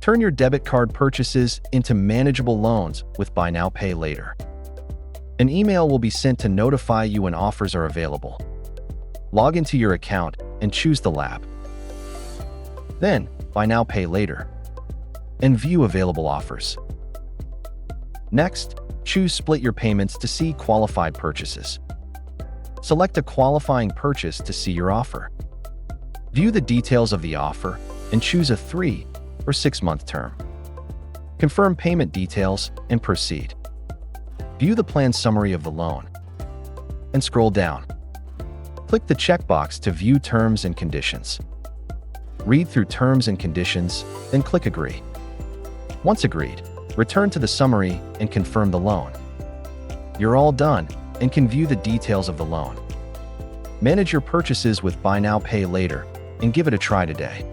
Turn your debit card purchases into manageable loans with Buy Now, Pay Later. An email will be sent to notify you when offers are available. Log into your account and choose the lab. Then, Buy Now, Pay Later, and view available offers. Next, choose Split Your Payments to see qualified purchases. Select a qualifying purchase to see your offer. View the details of the offer and choose a 3 or 6-month term. Confirm payment details and proceed. View the plan summary of the loan and scroll down. Click the checkbox to view terms and conditions. Read through terms and conditions, then click Agree. Once agreed, return to the summary and confirm the loan. You're all done and can view the details of the loan. Manage your purchases with Buy Now, Pay Later and give it a try today.